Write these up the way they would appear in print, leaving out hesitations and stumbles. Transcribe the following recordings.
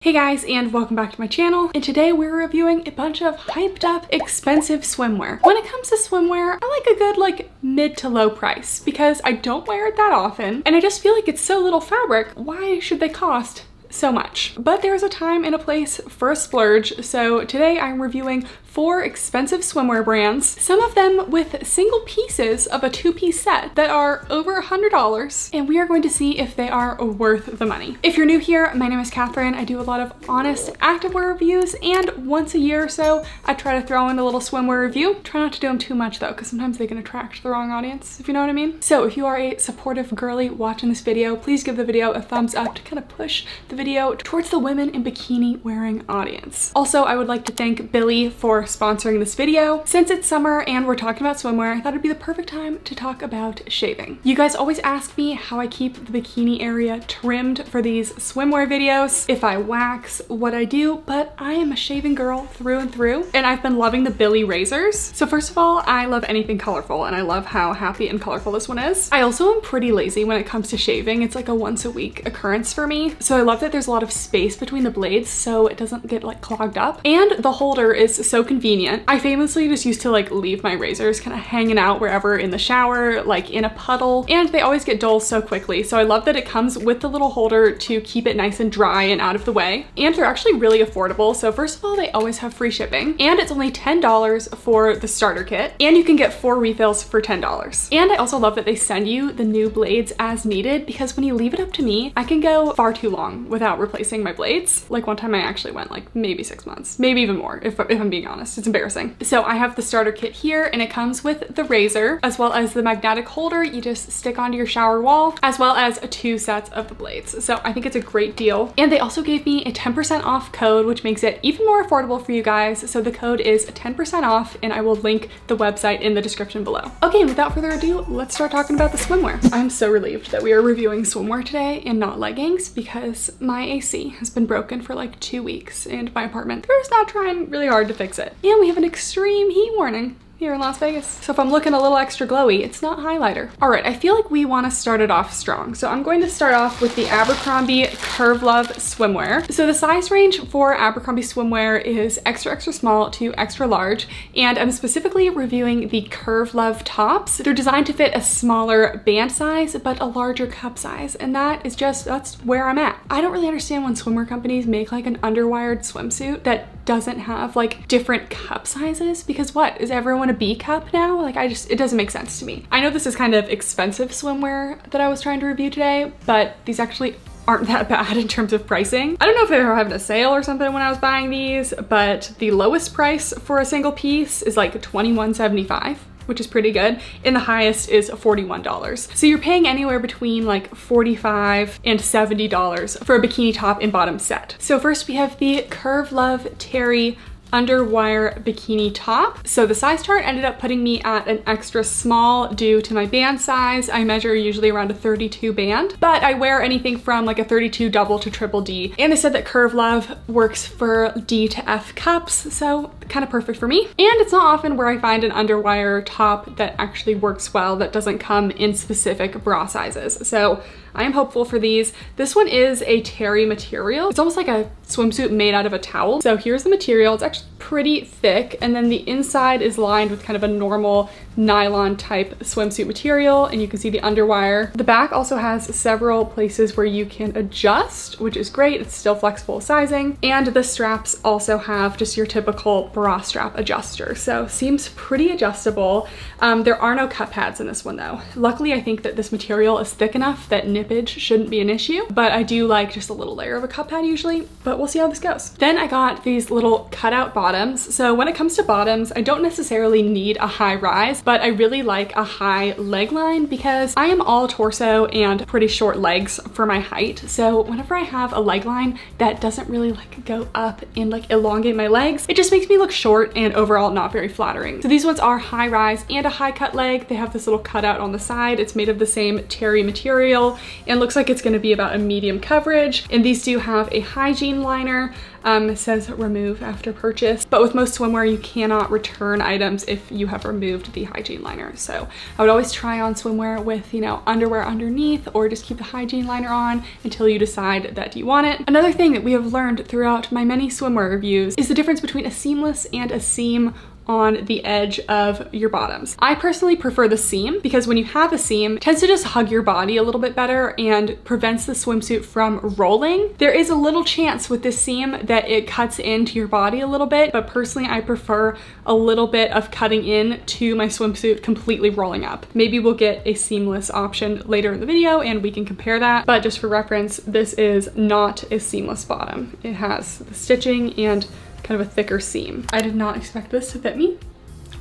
Hey guys, and welcome back to my channel. And today we're reviewing a bunch of hyped up, expensive swimwear. When it comes to swimwear, I like a good mid to low price because I don't wear it that often. And I just feel like it's so little fabric. Why should they cost so much? But there's a time and a place for a splurge. So today I'm reviewing 4 expensive swimwear brands, some of them with single pieces of a 2-piece set that are over $100, and we are going to see if they are worth the money. If you're new here, my name is Catherine. I do a lot of honest activewear reviews, and once a year or so, I try to throw in a little swimwear review. Try not to do them too much though, because sometimes they can attract the wrong audience, if you know what I mean. So if you are a supportive girly watching this video, please give the video a thumbs up to kind of push the video towards the women in bikini wearing audience. Also, I would like to thank Billie for sponsoring this video. Since it's summer and we're talking about swimwear, I thought it'd be the perfect time to talk about shaving. You guys always ask me how I keep the bikini area trimmed for these swimwear videos, if I wax, what I do, but I am a shaving girl through and through, and I've been loving the Billie razors. So first of all, I love anything colorful, and I love how happy and colorful this one is. I also am pretty lazy when it comes to shaving. It's like a once a week occurrence for me. So I love that there's a lot of space between the blades so it doesn't get clogged up. And the holder is so convenient. I famously just used to leave my razors kind of hanging out wherever in the shower, in a puddle, and they always get dull so quickly. So I love that it comes with the little holder to keep it nice and dry and out of the way. And they're actually really affordable. So first of all, they always have free shipping, and it's only $10 for the starter kit, and you can get 4 refills for $10. And I also love that they send you the new blades as needed, because when you leave it up to me, I can go far too long without replacing my blades. One time I actually went maybe 6 months, maybe even more if I'm being honest. It's embarrassing. So I have the starter kit here, and it comes with the razor as well as the magnetic holder you just stick onto your shower wall, as well as 2 sets of the blades. So I think it's a great deal. And they also gave me a 10% off code, which makes it even more affordable for you guys. So the code is 10% off, and I will link the website in the description below. Okay, without further ado, let's start talking about the swimwear. I'm so relieved that we are reviewing swimwear today and not leggings, because my AC has been broken for 2 weeks, and my apartment, they're just not trying really hard to fix it. And we have an extreme heat warning here in Las Vegas. So if I'm looking a little extra glowy, it's not highlighter. All right, I feel like we want to start it off strong. So I'm going to start off with the Abercrombie Curve Love swimwear. So the size range for Abercrombie swimwear is extra, extra small to extra large. And I'm specifically reviewing the Curve Love tops. They're designed to fit a smaller band size, but a larger cup size. And that's where I'm at. I don't really understand when swimwear companies make an underwired swimsuit that doesn't have different cup sizes, because what, is everyone a B cup now? It doesn't make sense to me. I know this is kind of expensive swimwear that I was trying to review today, but these actually aren't that bad in terms of pricing. I don't know if they were having a sale or something when I was buying these, but the lowest price for a single piece is $21.75. which is pretty good, and the highest is $41. So you're paying anywhere between $45 and $70 for a bikini top and bottom set. So first we have the Curve Love Terry underwire bikini top. So the size chart ended up putting me at an extra small due to my band size. I measure usually around a 32 band, but I wear anything from a 32 double to triple D. And they said that Curve Love works for D to F cups, so kind of perfect for me. And it's not often where I find an underwire top that actually works well, that doesn't come in specific bra sizes. So I am hopeful for these. This one is a terry material. It's almost like a swimsuit made out of a towel. So here's the material. It's actually pretty thick, and then the inside is lined with kind of a normal nylon type swimsuit material, and you can see the underwire. The back also has several places where you can adjust, which is great. It's still flexible sizing, and the straps also have just your typical bra strap adjuster, so seems pretty adjustable. There are no cut pads in this one though. Luckily, I think that this material is thick enough that nippage shouldn't be an issue, but I do like just a little layer of a cut pad usually, but we'll see how this goes. Then I got these little cutout bottoms. So when it comes to bottoms, I don't necessarily need a high rise, but I really like a high leg line because I am all torso and pretty short legs for my height. So whenever I have a leg line that doesn't really go up and elongate my legs, it just makes me look short and overall not very flattering. So these ones are high rise and a high cut leg. They have this little cutout on the side. It's made of the same terry material and looks like it's going to be about a medium coverage. And these do have a hygiene liner. It says remove after purchase. but with most swimwear, you cannot return items if you have removed the hygiene liner. So I would always try on swimwear with, you know, underwear underneath, or just keep the hygiene liner on until you decide that you want it. Another thing that we have learned throughout my many swimwear reviews is the difference between a seamless and a seam on the edge of your bottoms. I personally prefer the seam because when you have a seam, it tends to just hug your body a little bit better and prevents the swimsuit from rolling. There is a little chance with this seam that it cuts into your body a little bit, but personally I prefer a little bit of cutting in to my swimsuit completely rolling up. Maybe we'll get a seamless option later in the video and we can compare that, but just for reference, this is not a seamless bottom. It has the stitching and kind of a thicker seam. I did not expect this to fit me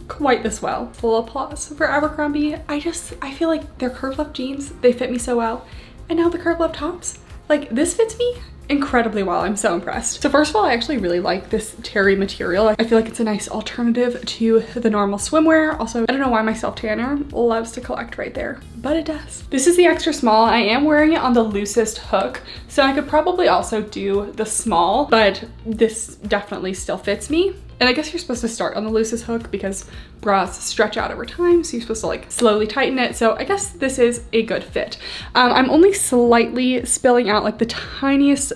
quite this well. Full applause for Abercrombie. I feel like their curved left jeans, they fit me so well. And now the curved left tops, like this fits me incredibly well. I'm so impressed. So first of all, I actually really like this terry material. I feel like it's a nice alternative to the normal swimwear. Also, I don't know why my self tanner loves to collect right there, but it does. This is the extra small. I am wearing it on the loosest hook, so I could probably also do the small, but this definitely still fits me. And I guess you're supposed to start on the loosest hook because bras stretch out over time, so you're supposed to like slowly tighten it. So I guess this is a good fit. I'm only slightly spilling out like the tiniest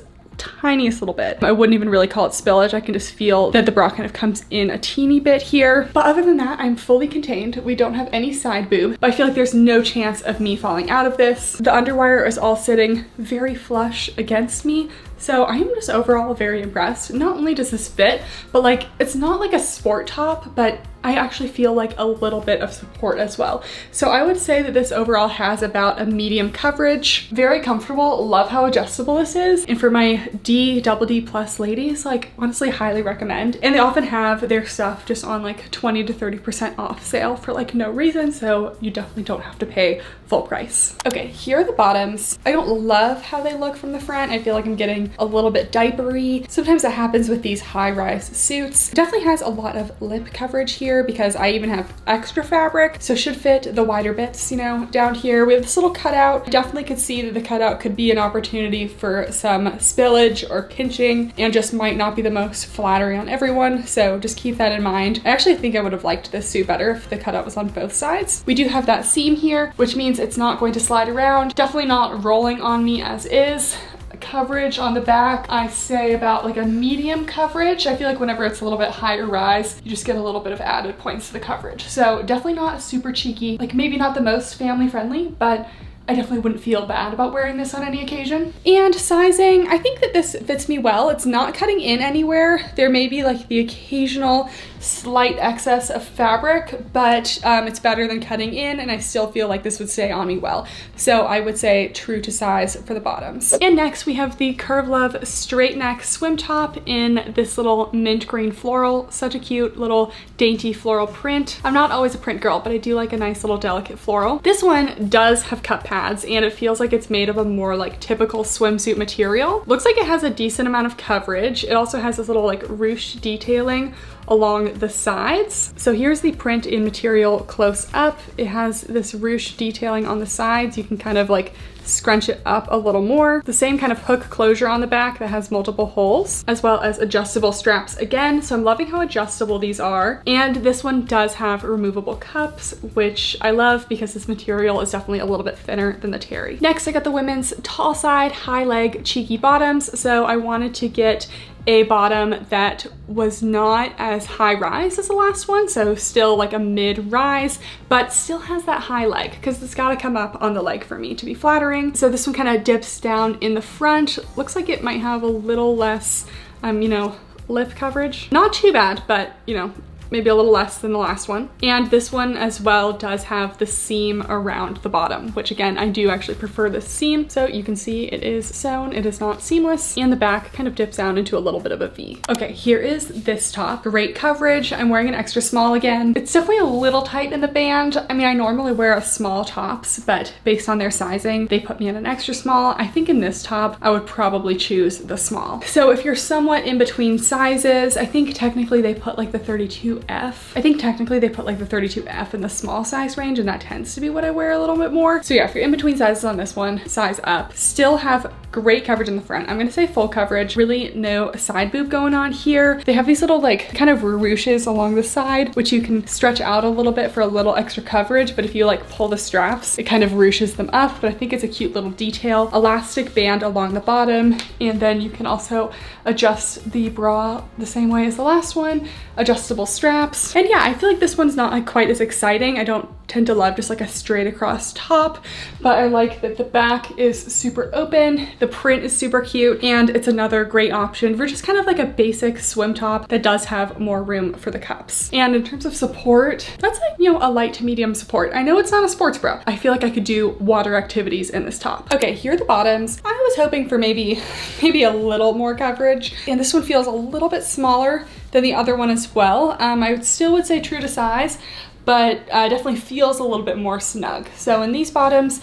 little bit. I wouldn't even really call it spillage. I can just feel that the bra kind of comes in a teeny bit here. But other than that, I'm fully contained. We don't have any side boob, but I feel like there's no chance of me falling out of this. The underwire is all sitting very flush against me. So I am just overall very impressed. Not only does this fit, but like, it's not like a sport top, but I actually feel like a little bit of support as well. So I would say that this overall has about a medium coverage. Very comfortable, love how adjustable this is. And for my double D plus ladies, like honestly highly recommend. And they often have their stuff just on like 20 to 30% off sale for like no reason. So you definitely don't have to pay full price. Okay, here are the bottoms. I don't love how they look from the front. I feel like I'm getting a little bit diapery. Sometimes that happens with these high-rise suits. It definitely has a lot of lip coverage here because I even have extra fabric, so should fit the wider bits, you know, down here. We have this little cutout. I definitely could see that the cutout could be an opportunity for some spillage or pinching and just might not be the most flattering on everyone, so just keep that in mind. I actually think I would have liked this suit better if the cutout was on both sides. We do have that seam here, which means it's not going to slide around. Definitely not rolling on me as is. Coverage on the back, I say about like a medium coverage. I feel like whenever it's a little bit higher rise, you just get a little bit of added points to the coverage. So definitely not super cheeky, like maybe not the most family friendly, but I definitely wouldn't feel bad about wearing this on any occasion. And sizing, I think that this fits me well. It's not cutting in anywhere. There may be like the occasional slight excess of fabric, but it's better than cutting in, and I still feel like this would stay on me well. So I would say true to size for the bottoms. And next we have the Curve Love straight neck swim top in this little mint green floral. Such a cute little dainty floral print. I'm not always a print girl, but I do like a nice little delicate floral. This one does have cut pads and it feels like it's made of a more like typical swimsuit material. Looks like it has a decent amount of coverage. It also has this little like ruche detailing along the sides. So here's the print in material close up. It has this ruche detailing on the sides. You can kind of like scrunch it up a little more. The same kind of hook closure on the back that has multiple holes, as well as adjustable straps again. So I'm loving how adjustable these are. And this one does have removable cups, which I love because this material is definitely a little bit thinner than the terry. Next, I got the women's tall side, high leg, cheeky bottoms. So I wanted to get a bottom that was not as high rise as the last one, so still like a mid rise, but still has that high leg because it's got to come up on the leg for me to be flattering. So this one kind of dips down in the front. Looks like it might have a little less, you know, lip coverage. Not too bad, but you know, maybe a little less than the last one. And this one as well does have the seam around the bottom, which again, I do actually prefer this seam. So you can see it is sewn, it is not seamless, and the back kind of dips down into a little bit of a V. Okay, here is this top. Great coverage. I'm wearing an extra small again. It's definitely a little tight in the band. I mean, I normally wear a small tops, but based on their sizing, they put me in an extra small. I think in this top, I would probably choose the small. So if you're somewhat in between sizes, I think technically they put like the 32F. I think technically they put like the 32F in the small size range, and that tends to be what I wear a little bit more. So yeah, if you're in between sizes on this one, size up. Still have great coverage in the front. I'm gonna say full coverage, really no side boob going on here. They have these little like kind of ruches along the side, which you can stretch out a little bit for a little extra coverage, but if you like pull the straps, it kind of ruches them up, but I think it's a cute little detail. Elastic band along the bottom, and then you can also adjust the bra the same way as the last one. Adjustable straps. And yeah, I feel like this one's not like quite as exciting. I don't tend to love just like a straight across top, but I like that the back is super open, the print is super cute, and it's another great option for just kind of like a basic swim top that does have more room for the cups. And in terms of support, that's like, you know, a light to medium support. I know it's not a sports bra. I feel like I could do water activities in this top. Okay, here are the bottoms. I was hoping for maybe a little more coverage, and this one feels a little bit smaller than the other one as well. I still would say true to size, but definitely feels a little bit more snug. So in these bottoms,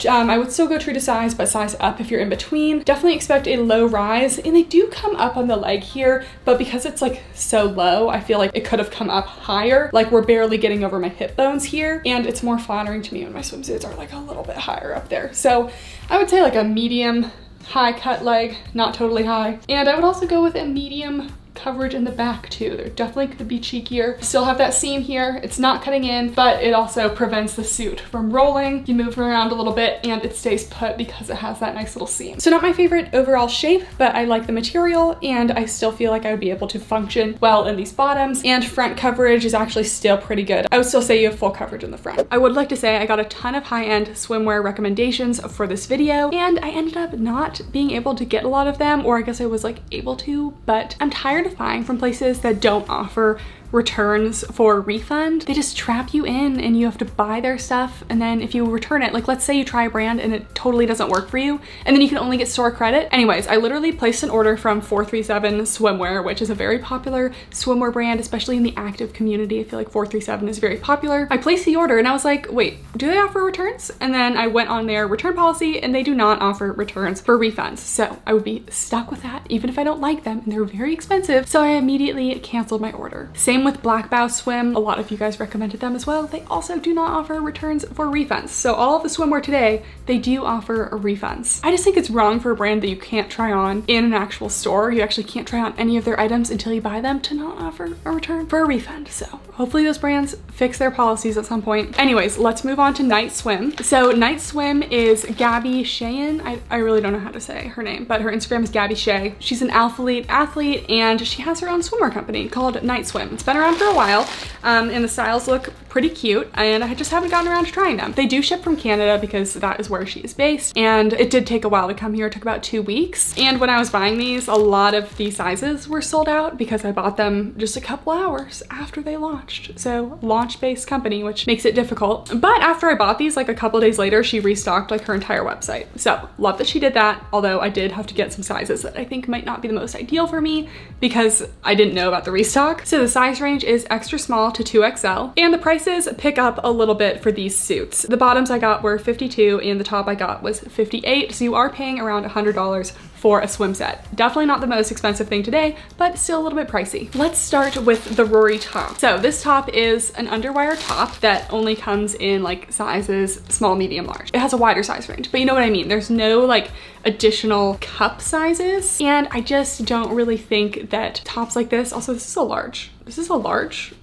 I would still go true to size, but size up if you're in between. Definitely expect a low rise, and they do come up on the leg here, but because it's like so low, I feel like it could have come up higher. Like we're barely getting over my hip bones here, and it's more flattering to me when my swimsuits are like a little bit higher up there. So I would say like a medium high cut leg, not totally high. And I would also go with a medium coverage in the back too. They're definitely gonna be cheekier. Still have that seam here. It's not cutting in, but it also prevents the suit from rolling. You move it around a little bit and it stays put because it has that nice little seam. So not my favorite overall shape, but I like the material, and I still feel like I would be able to function well in these bottoms, and front coverage is actually still pretty good. I would still say you have full coverage in the front. I would like to say I got a ton of high-end swimwear recommendations for this video, and I ended up not being able to get a lot of them, or I guess I was like able to, but I'm tired of buying from places that don't offer returns for refund. They just trap you in and you have to buy their stuff, and then if you return it, like let's say you try a brand and it totally doesn't work for you, and then you can only get store credit. Anyways, I literally placed an order from 437 Swimwear, which is a very popular swimwear brand, especially in the active community. I feel like 437 is very popular. I placed the order and I was like, wait, do they offer returns? And then I went on their return policy and they do not offer returns for refunds. So I would be stuck with that even if I don't like them, and they're very expensive. So I immediately canceled my order. Same with Black Bow Swim. A lot of you guys recommended them as well. They also do not offer returns for refunds. So all of the swimwear today, they do offer refunds. I just think it's wrong for a brand that you can't try on in an actual store. You actually can't try on any of their items until you buy them to not offer a return for a refund. So hopefully those brands fix their policies at some point. Anyways, let's move on to Night Swim. So Night Swim is Gabby Scheyen. I really don't know how to say her name, but her Instagram is Gabby Scheyen. She's an athlete, and she has her own swimwear company called Night Swim. It's been around for a while, and the styles look pretty cute, and I just haven't gotten around to trying them. They do ship from Canada because that is where she is based, and it did take a while to come here. It took about 2 weeks, and when I was buying these, a lot of these sizes were sold out because I bought them just a couple hours after they launched. So launch-based company, which makes it difficult. But after I bought these, like a couple days later, she restocked like her entire website. So love that she did that, although I did have to get some sizes that I think might not be the most ideal for me because I didn't know about the restock. So the size range is extra small to 2XL, and the prices pick up a little bit for these suits. The bottoms I got were $52 and the top I got was $58, so you are paying around $100 for a swim set. Definitely not the most expensive thing today, but still a little bit pricey. Let's start with the Rory top. So this top is an underwire top that only comes in like sizes small, medium, large. It has a wider size range, but you know what I mean. There's no like additional cup sizes, and I just don't really think that tops like this, also this is a large. This is a large.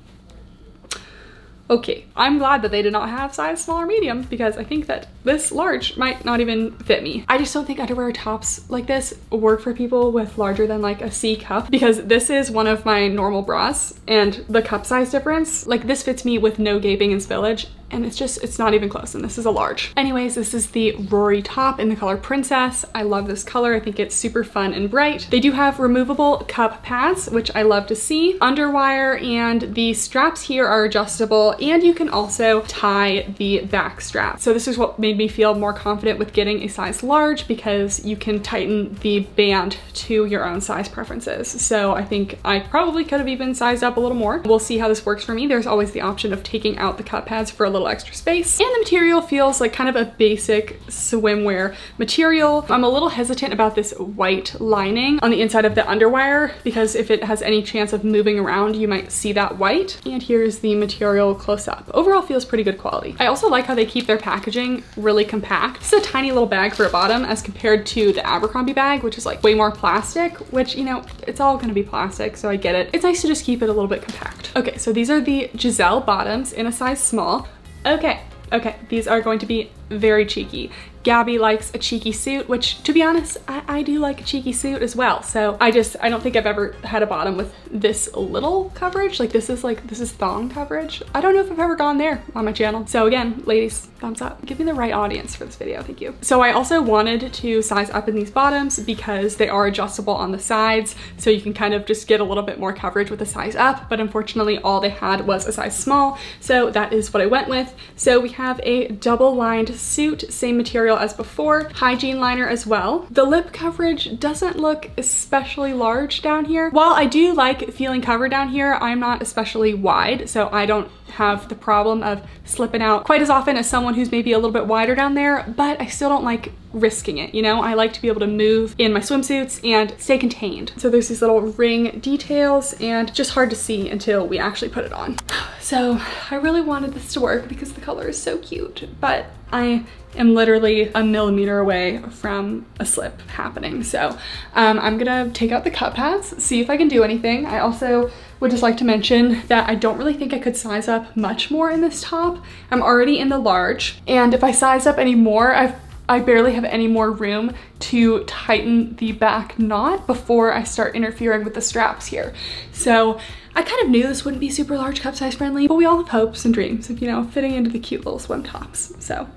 Okay, I'm glad that they did not have size small or medium because I think that this large might not even fit me. I just don't think underwear tops like this work for people with larger than like a C cup, because this is one of my normal bras and the cup size difference, like this fits me with no gaping and spillage, and it's not even close, and this is a large. Anyways, this is the Rory top in the color Princess. I love this color. I think it's super fun and bright. They do have removable cup pads, which I love to see. Underwire, and the straps here are adjustable, and you can also tie the back strap. So this is what made me feel more confident with getting a size large, because you can tighten the band to your own size preferences. So I think I probably could have even sized up a little more. We'll see how this works for me. There's always the option of taking out the cup pads for a little extra space, and the material feels like kind of a basic swimwear material. I'm a little hesitant about this white lining on the inside of the underwire, because if it has any chance of moving around, you might see that white. And here's the material close up. Overall feels pretty good quality. I also like how they keep their packaging really compact. It's a tiny little bag for a bottom as compared to the Abercrombie bag, which is like way more plastic, which, you know, it's all gonna be plastic, so I get it. It's nice to just keep it a little bit compact. Okay, so these are the Giselle bottoms in a size small. Okay, these are going to be very cheeky. Gabby likes a cheeky suit, which, to be honest, I do like a cheeky suit as well. So I don't think I've ever had a bottom with this little coverage. Like this is thong coverage. I don't know if I've ever gone there on my channel. So again, ladies, thumbs up. Give me the right audience for this video, thank you. So I also wanted to size up in these bottoms because they are adjustable on the sides. So you can kind of just get a little bit more coverage with a size up, but unfortunately all they had was a size small. So that is what I went with. So we have a double lined suit, same material as before, hygiene liner as well. The lip coverage doesn't look especially large down here. While I do like feeling covered down here, I'm not especially wide, so I don't have the problem of slipping out quite as often as someone who's maybe a little bit wider down there, but I still don't like risking it, you know? I like to be able to move in my swimsuits and stay contained. So there's these little ring details and just hard to see until we actually put it on. So I really wanted this to work because the color is so cute, but I am literally a millimeter away from a slip happening. So I'm gonna take out the cup pads, see if I can do anything. I also would just like to mention that I don't really think I could size up much more in this top. I'm already in the large, and if I size up any more, I barely have any more room to tighten the back knot before I start interfering with the straps here. So I kind of knew this wouldn't be super large cup size friendly, but we all have hopes and dreams of, you know, fitting into the cute little swim tops. So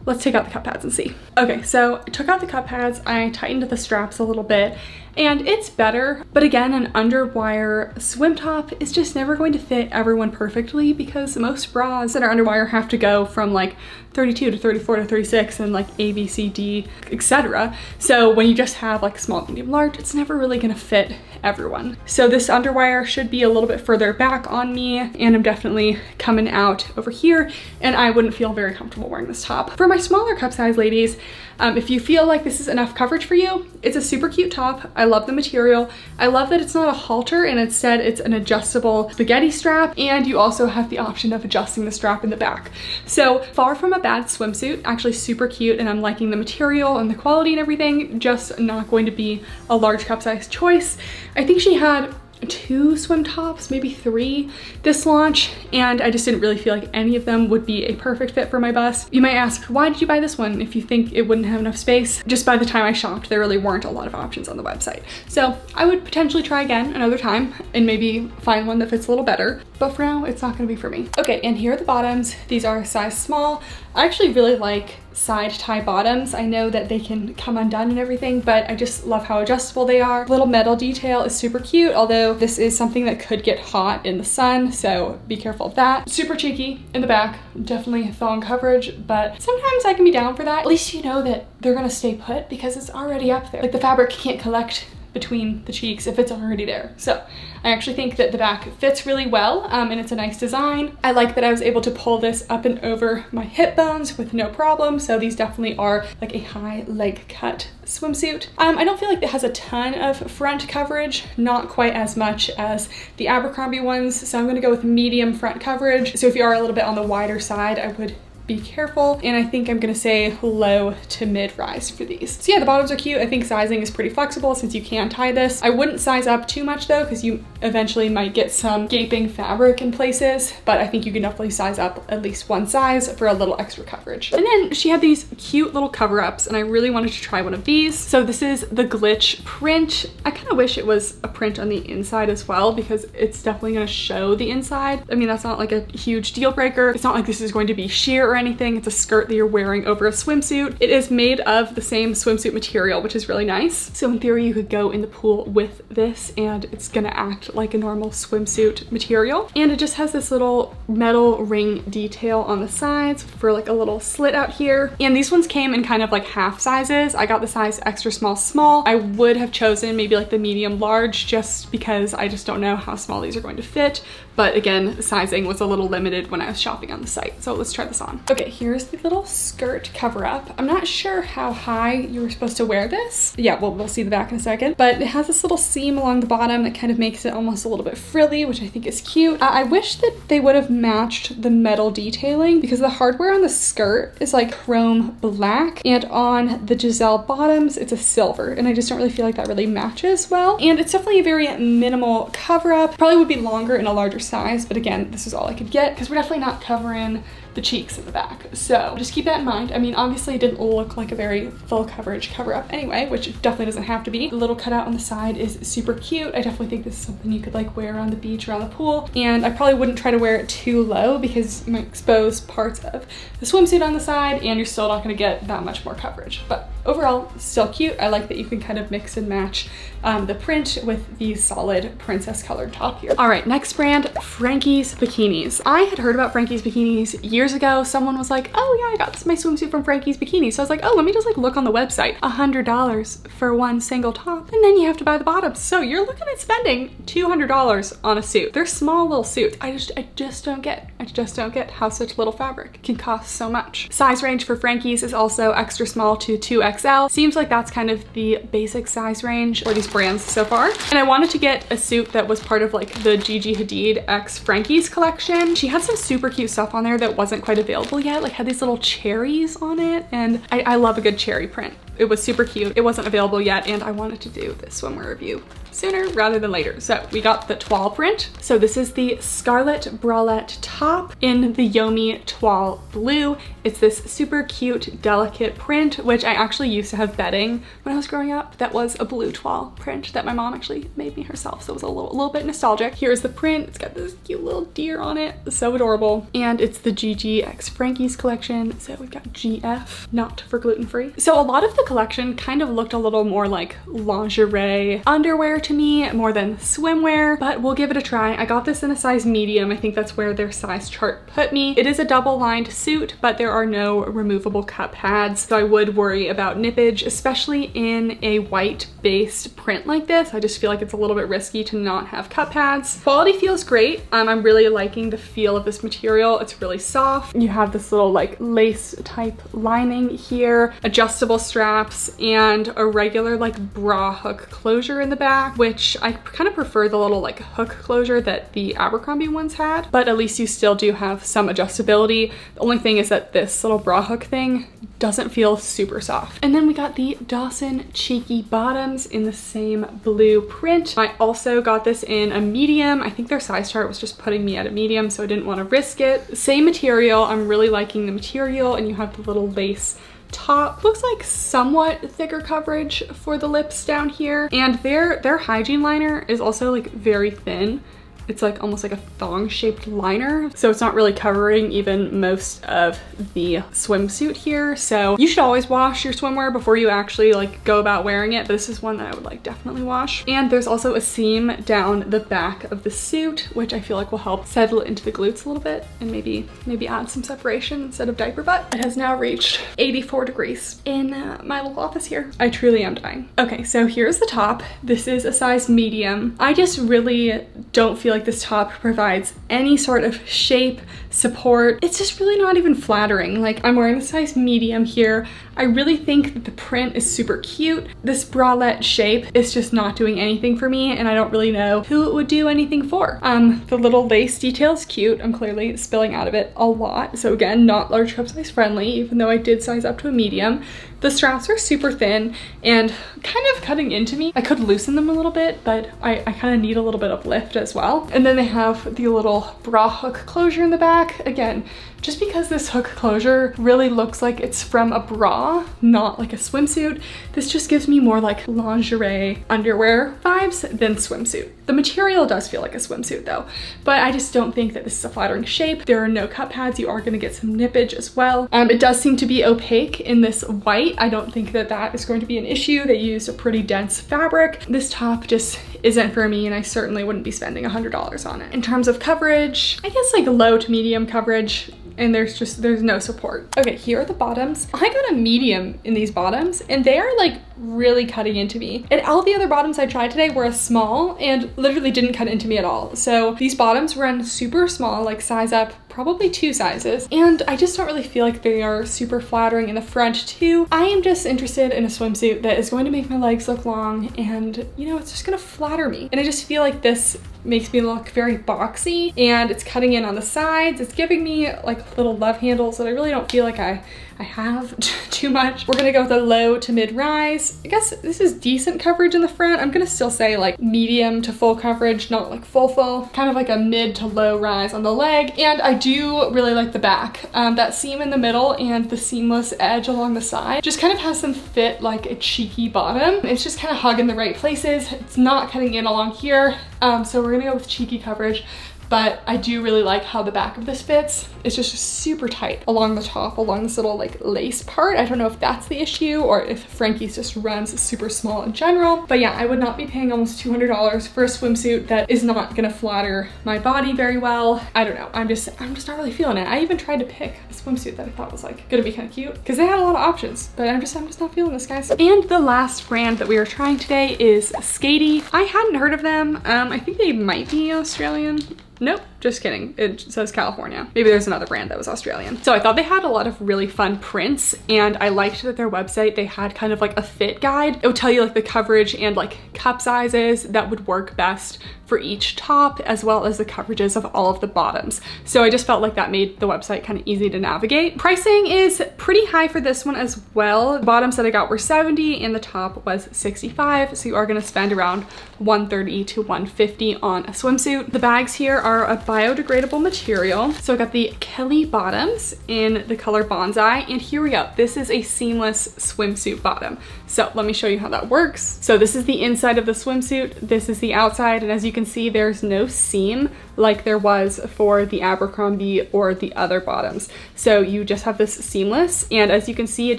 let's take out the cup pads and see. Okay, so I took out the cup pads, I tightened the straps a little bit, and it's better. But again, an underwire swim top is just never going to fit everyone perfectly because most bras that are underwire have to go from like 32 to 34 to 36 and like A, B, C, D, etc. So when you just have like small, medium, large, it's never really gonna fit everyone. So this underwire should be a little bit further back on me, and I'm definitely coming out over here, and I wouldn't feel very comfortable wearing this top. For my smaller cup size ladies, if you feel like this is enough coverage for you, it's a super cute top. I love the material. I love that it's not a halter and instead it's an adjustable spaghetti strap, and you also have the option of adjusting the strap in the back. So far from a bad swimsuit, actually super cute, and I'm liking the material and the quality and everything, just not going to be a large cup size choice. I think she had 2 swim tops, maybe 3 this launch, and I just didn't really feel like any of them would be a perfect fit for my bust. You might ask, why did you buy this one if you think it wouldn't have enough space? Just by the time I shopped, there really weren't a lot of options on the website. So I would potentially try again another time and maybe find one that fits a little better, but for now, it's not gonna be for me. Okay, and here are the bottoms. These are size small. I actually really like side tie bottoms. I know that they can come undone and everything, but I just love how adjustable they are. Little metal detail is super cute, although this is something that could get hot in the sun, so be careful of that. Super cheeky in the back, definitely thong coverage, but sometimes I can be down for that. At least you know that they're gonna stay put because it's already up there. Like the fabric can't collect between the cheeks if it's already there. So I actually think that the back fits really well, and it's a nice design. I like that I was able to pull this up and over my hip bones with no problem. So these definitely are like a high leg cut swimsuit. I don't feel like it has a ton of front coverage, not quite as much as the Abercrombie ones. So I'm gonna go with medium front coverage. So if you are a little bit on the wider side, I would be careful, and I think I'm gonna say low to mid rise for these. So yeah, the bottoms are cute. I think sizing is pretty flexible since you can tie this. I wouldn't size up too much though, because you eventually might get some gaping fabric in places, but I think you can definitely size up at least one size for a little extra coverage. And then she had these cute little cover-ups, and I really wanted to try one of these. So this is the glitch print. I kind of wish it was a print on the inside as well, because it's definitely gonna show the inside. I mean, that's not like a huge deal breaker. It's not like this is going to be sheer or anything. It's a skirt that you're wearing over a swimsuit. It is made of the same swimsuit material, which is really nice. So in theory, you could go in the pool with this and it's gonna act like a normal swimsuit material. And it just has this little metal ring detail on the sides for like a little slit out here. And these ones came in kind of like half sizes. I got the size extra small, small. I would have chosen maybe like the medium large just because I just don't know how small these are going to fit. But again, sizing was a little limited when I was shopping on the site. So let's try this on. Okay, here's the little skirt cover up. I'm not sure how high you were supposed to wear this. Yeah, we'll see the back in a second, but it has this little seam along the bottom that kind of makes it almost a little bit frilly, which I think is cute. I wish that they would have matched the metal detailing because the hardware on the skirt is like chrome black, and on the Giselle bottoms, it's a silver, and I just don't really feel like that really matches well. And it's definitely a very minimal cover up. Probably would be longer in a larger size, but again, this is all I could get because we're definitely not covering the cheeks in the back. So just keep that in mind. I mean, obviously it didn't look like a very full coverage cover up anyway, which it definitely doesn't have to be. The little cutout on the side is super cute. I definitely think this is something you could like wear on the beach, around the pool. And I probably wouldn't try to wear it too low because you might expose parts of the swimsuit on the side and you're still not gonna get that much more coverage. But overall, still cute. I like that you can kind of mix and match the print with the solid princess colored top here. All right, next brand, Frankies Bikinis. I had heard about Frankies Bikinis years ago. Someone was like, oh yeah, I got my swimsuit from Frankies Bikinis. So I was like, oh, let me just like look on the website. $100 for one single top, and then you have to buy the bottoms. So you're looking at spending $200 on a suit. They're small little suits. I just don't get how such little fabric can cost so much. Size range for Frankies is also extra small to 2XL. Seems like that's kind of the basic size range for these brands so far. And I wanted to get a suit that was part of like the Gigi Hadid x Frankies collection. She had some super cute stuff on there that wasn't quite available yet, like had these little cherries on it, and I love a good cherry print. It was super cute. It wasn't available yet, and I wanted to do this swimwear review sooner rather than later. So we got the toile print. So this is the Scarlet Bralette top in the Yomi toile blue. It's this super cute, delicate print, which I actually used to have bedding when I was growing up. That was a blue toile print that my mom actually made me herself. So it was a little bit nostalgic. Here's the print. It's got this cute little deer on it. So adorable. And it's the Gigi x Frankies collection. So we've got GF, not for gluten-free. So a lot of the collection kind of looked a little more like lingerie underwear to me, more than swimwear, but we'll give it a try. I got this in a size medium. I think that's where their size chart put me. It is a double lined suit, but there are no removable cup pads, so I would worry about nippage, especially in a white based print like this. I just feel like it's a little bit risky to not have cup pads. Quality feels great. I'm really liking the feel of this material. It's really soft. You have this little like lace type lining here, adjustable straps, and a regular like bra hook closure in the back, which I kind of prefer the little like hook closure that the Abercrombie ones had, but at least you still do have some adjustability. The only thing is that this little bra hook thing doesn't feel super soft. And then we got the Dawson Cheeky bottoms in the same blue print. I also got this in a medium. I think their size chart was just putting me at a medium, so I didn't want to risk it. Same material. I'm really liking the material, and you have the little lace top. Looks like somewhat thicker coverage for the lips down here, and their hygiene liner is also like very thin. It's like almost like a thong shaped liner, so it's not really covering even most of the swimsuit here. So you should always wash your swimwear before you actually like go about wearing it, but this is one that I would like definitely wash. And there's also a seam down the back of the suit, which I feel like will help settle it into the glutes a little bit and maybe add some separation instead of diaper butt. It has now reached 84 degrees in my little office here. I truly am dying. Okay, so here's the top. This is a size medium. I just really don't feel like this top provides any sort of shape, support. It's just really not even flattering. Like, I'm wearing the size medium here. I really think that the print is super cute. This bralette shape is just not doing anything for me, and I don't really know who it would do anything for. The little lace detail is cute. I'm clearly spilling out of it a lot. So again, not large cup size friendly, even though I did size up to a medium. The straps are super thin and kind of cutting into me. I could loosen them a little bit, but I kind of need a little bit of lift as well. And then they have the little bra hook closure in the back. Again, just because this hook closure really looks like it's from a bra, not like a swimsuit, this just gives me more like lingerie underwear vibes than swimsuit. The material does feel like a swimsuit though, but I just don't think that this is a flattering shape. There are no cup pads. You are going to get some nippage as well. It does seem to be opaque in this white. I don't think that that is going to be an issue. They used a pretty dense fabric. This top just isn't for me, and I certainly wouldn't be spending $100 on it. In terms of coverage, I guess like low to medium coverage, and there's no support. Okay, here are the bottoms. I got a medium in these bottoms, and they are like really cutting into me. And all the other bottoms I tried today were a small and literally didn't cut into me at all. So these bottoms run super small, like size up probably 2 sizes, and I just don't really feel like they are super flattering in the front too. I am just interested in a swimsuit that is going to make my legs look long, and you know, it's just gonna flatter me. And I just feel like this makes me look very boxy, and it's cutting in on the sides. It's giving me like little love handles that I really don't feel like I have too much. We're gonna go with a low to mid rise. I guess this is decent coverage in the front. I'm gonna still say like medium to full coverage, not like full. Kind of like a mid to low rise on the leg. And I do really like the back. That seam in the middle and the seamless edge along the side just kind of has them fit like a cheeky bottom. It's just kind of hugging the right places. It's not cutting in along here. So we're gonna go with cheeky coverage. But I do really like how the back of this fits. It's just super tight along the top, along this little like lace part. I don't know if that's the issue or if Frankie's just runs super small in general. But yeah, I would not be paying almost $200 for a swimsuit that is not gonna flatter my body very well. I don't know, I'm just not really feeling it. I even tried to pick a swimsuit that I thought was like gonna be kind of cute because they had a lot of options, but I'm just not feeling this, guys. And the last brand that we are trying today is Skatie. I hadn't heard of them. I think they might be Australian. Nope, just kidding. It says California. Maybe there's another brand that was Australian. So I thought they had a lot of really fun prints, and I liked that their website, they had kind of like a fit guide. It would tell you like the coverage and like cup sizes that would work best for each top, as well as the coverages of all of the bottoms. So I just felt like that made the website kind of easy to navigate. Pricing is pretty high for this one as well. The bottoms that I got were 70 and the top was 65. So you are gonna spend around 130 to 150 on a swimsuit. The bags here are a biodegradable material. So I got the Kelly bottoms in the color Bonsai, and here we go. This is a seamless swimsuit bottom. So let me show you how that works. So this is the inside of the swimsuit. This is the outside, and as you can see, there's no seam like there was for the Abercrombie or the other bottoms. So you just have this seamless, and as you can see, it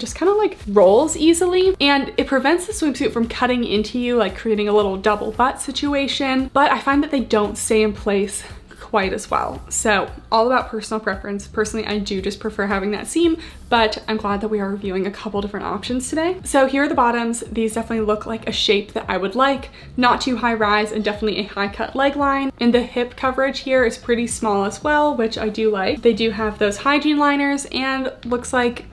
just kind of like rolls easily, and it prevents the swimsuit from cutting into you, like creating a little double butt situation. But I find that they don't stay in place quite as well. So all about personal preference. Personally, I do just prefer having that seam, but I'm glad that we are reviewing a couple different options today. So here are the bottoms. These definitely look like a shape that I would like. Not too high rise and definitely a high cut leg line. And the hip coverage here is pretty small as well, which I do like. They do have those hygiene liners and looks like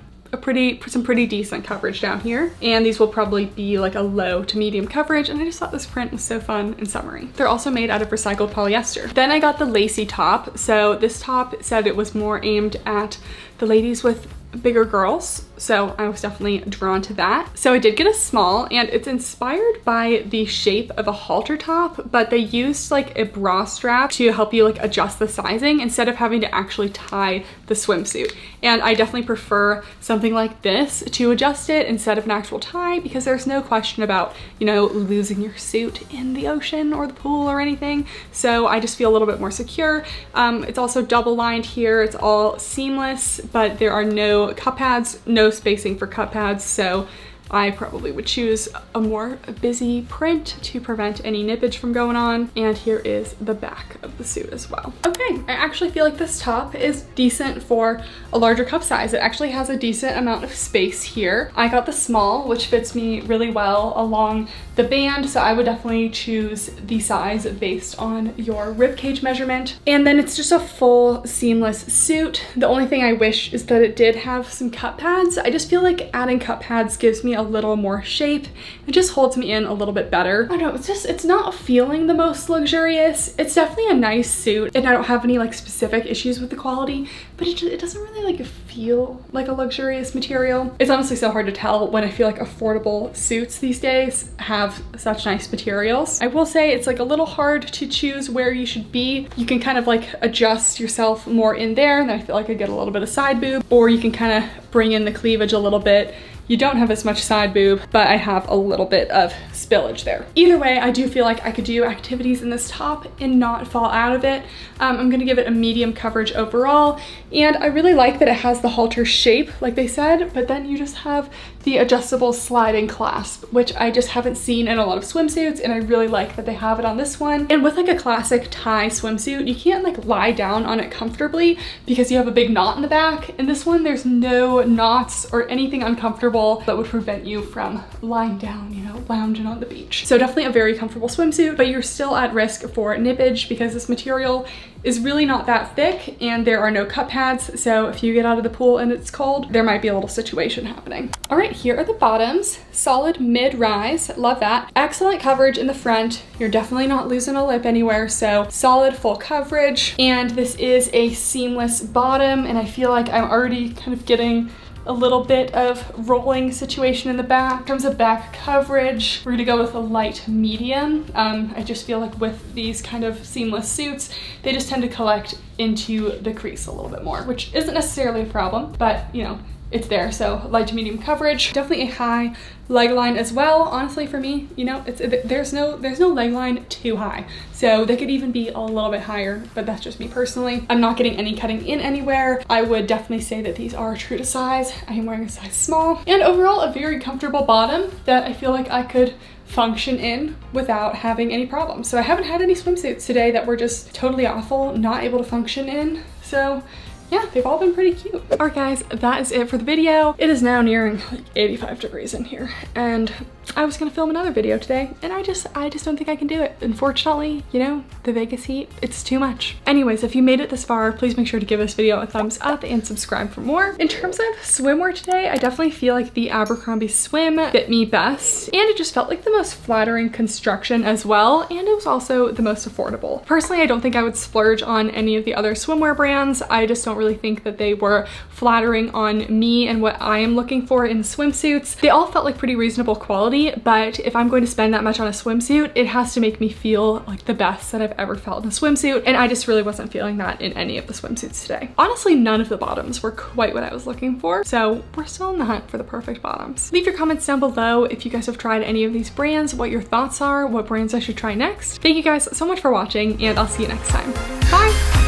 some pretty decent coverage down here. And these will probably be like a low to medium coverage, and I just thought this print was so fun and summery. They're also made out of recycled polyester. Then I got the lacy top. So this top said it was more aimed at the ladies with bigger girls, so I was definitely drawn to that. So I did get a small, and it's inspired by the shape of a halter top, but they used like a bra strap to help you like adjust the sizing instead of having to actually tie the swimsuit. And I definitely prefer something like this to adjust it instead of an actual tie, because there's no question about, you know, losing your suit in the ocean or the pool or anything. So I just feel a little bit more secure. It's also double lined here. It's all seamless, but there are no cup pads, no spacing for cup pads, so I probably would choose a more busy print to prevent any nippage from going on. And here is the back of the suit as well. Okay, I actually feel like this top is decent for a larger cup size. It actually has a decent amount of space here. I got the small, which fits me really well along the band, so I would definitely choose the size based on your ribcage measurement. And then it's just a full seamless suit. The only thing I wish is that it did have some cup pads. I just feel like adding cup pads gives me a little more shape. It just holds me in a little bit better. I don't know, it's not feeling the most luxurious. It's definitely a nice suit, and I don't have any like specific issues with the quality, but it doesn't really like feel like a luxurious material. It's honestly so hard to tell when I feel like affordable suits these days have such nice materials. I will say it's like a little hard to choose where you should be. You can kind of like adjust yourself more in there, and then I feel like I get a little bit of side boob, or you can kind of bring in the cleavage a little bit. You don't have as much side boob, but I have a little bit of spillage there. Either way, I do feel like I could do activities in this top and not fall out of it. I'm gonna give it a medium coverage overall, and I really like that it has the halter shape, like they said, but then you just have the adjustable sliding clasp, which I just haven't seen in a lot of swimsuits, and I really like that they have it on this one. And with like a classic tie swimsuit, you can't like lie down on it comfortably because you have a big knot in the back. In this one, there's no knots or anything uncomfortable comfortable, but would prevent you from lying down, you know, lounging on the beach. So definitely a very comfortable swimsuit, but you're still at risk for nippage because this material is really not that thick and there are no cup pads. So if you get out of the pool and it's cold, there might be a little situation happening. All right, here are the bottoms. Solid mid-rise, love that. Excellent coverage in the front. You're definitely not losing a lip anywhere, so solid full coverage. And this is a seamless bottom, and I feel like I'm already kind of getting a little bit of rolling situation in the back. In terms of back coverage, we're gonna go with a light medium. I just feel like with these kind of seamless suits, they just tend to collect into the crease a little bit more, which isn't necessarily a problem, but you know, it's there. So light to medium coverage. Definitely a high leg line as well. Honestly, for me, you know, there's no leg line too high. So they could even be a little bit higher, but that's just me personally. I'm not getting any cutting in anywhere. I would definitely say that these are true to size. I am wearing a size small, and overall a very comfortable bottom that I feel like I could function in without having any problems. So I haven't had any swimsuits today that were just totally awful, not able to function in. So yeah, they've all been pretty cute. All right guys, that is it for the video. It is now nearing like 85 degrees in here, and I was gonna film another video today, and I just don't think I can do it. Unfortunately, you know, the Vegas heat, it's too much. Anyways, if you made it this far, please make sure to give this video a thumbs up and subscribe for more. In terms of swimwear today, I definitely feel like the Abercrombie swim fit me best, and it just felt like the most flattering construction as well, and it was also the most affordable. Personally, I don't think I would splurge on any of the other swimwear brands. I just don't really think that they were flattering on me and what I am looking for in swimsuits. They all felt like pretty reasonable quality, but if I'm going to spend that much on a swimsuit, it has to make me feel like the best that I've ever felt in a swimsuit, and I just really wasn't feeling that in any of the swimsuits today. Honestly, none of the bottoms were quite what I was looking for, so we're still in the hunt for the perfect bottoms. Leave your comments down below if you guys have tried any of these brands, what your thoughts are, what brands I should try next. Thank you guys so much for watching, and I'll see you next time. Bye!